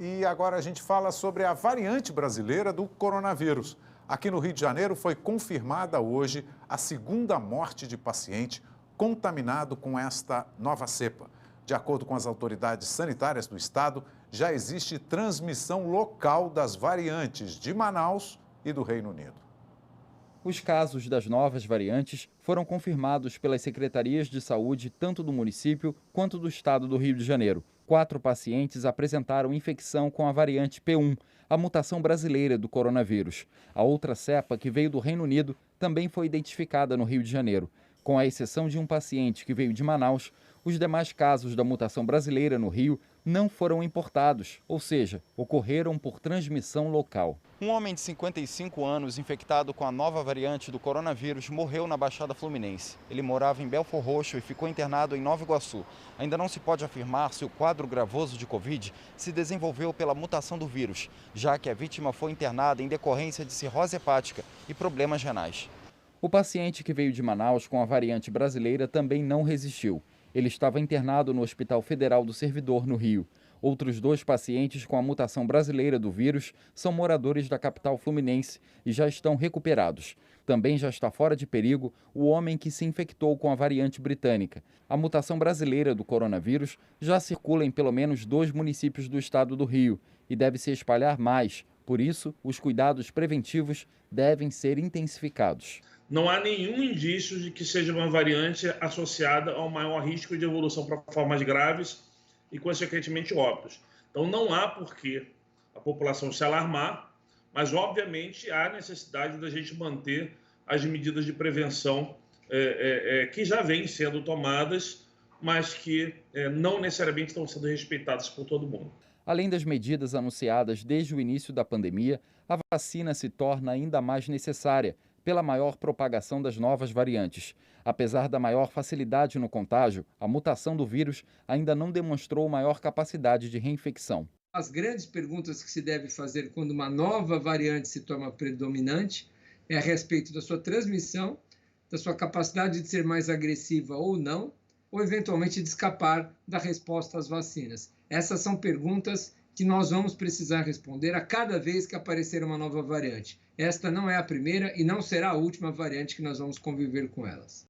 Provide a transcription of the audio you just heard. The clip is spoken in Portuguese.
E agora a gente fala sobre a variante brasileira do coronavírus. Aqui no Rio de Janeiro foi confirmada hoje a segunda morte de paciente contaminado com esta nova cepa. De acordo com as autoridades sanitárias do estado, já existe transmissão local das variantes de Manaus e do Reino Unido. Os casos das novas variantes foram confirmados pelas secretarias de saúde tanto do município quanto do estado do Rio de Janeiro. 4 pacientes apresentaram infecção com a variante P1, a mutação brasileira do coronavírus. A outra cepa, que veio do Reino Unido, também foi identificada no Rio de Janeiro. Com a exceção de um paciente que veio de Manaus, os demais casos da mutação brasileira no Rio não foram importados, ou seja, ocorreram por transmissão local. Um homem de 55 anos infectado com a nova variante do coronavírus morreu na Baixada Fluminense. Ele morava em Belfor Roxo e ficou internado em Nova Iguaçu. Ainda não se pode afirmar se o quadro gravoso de Covid se desenvolveu pela mutação do vírus, já que a vítima foi internada em decorrência de cirrose hepática e problemas renais. O paciente que veio de Manaus com a variante brasileira também não resistiu. Ele estava internado no Hospital Federal do Servidor, no Rio. Outros 2 pacientes com a mutação brasileira do vírus são moradores da capital fluminense e já estão recuperados. Também já está fora de perigo o homem que se infectou com a variante britânica. A mutação brasileira do coronavírus já circula em pelo menos 2 municípios do estado do Rio e deve se espalhar mais. Por isso, os cuidados preventivos devem ser intensificados. Não há nenhum indício de que seja uma variante associada ao maior risco de evolução para formas graves e, consequentemente, óbitos. Então, não há por que a população se alarmar, mas, obviamente, há necessidade da gente manter as medidas de prevenção que já vêm sendo tomadas, mas que não necessariamente estão sendo respeitadas por todo mundo. Além das medidas anunciadas desde o início da pandemia, a vacina se torna ainda mais necessária pela maior propagação das novas variantes. Apesar da maior facilidade no contágio, a mutação do vírus ainda não demonstrou maior capacidade de reinfecção. As grandes perguntas que se deve fazer quando uma nova variante se torna predominante é a respeito da sua transmissão, da sua capacidade de ser mais agressiva ou não, ou eventualmente de escapar da resposta às vacinas. Essas são perguntas que nós vamos precisar responder a cada vez que aparecer uma nova variante. Esta não é a primeira e não será a última variante que nós vamos conviver com elas.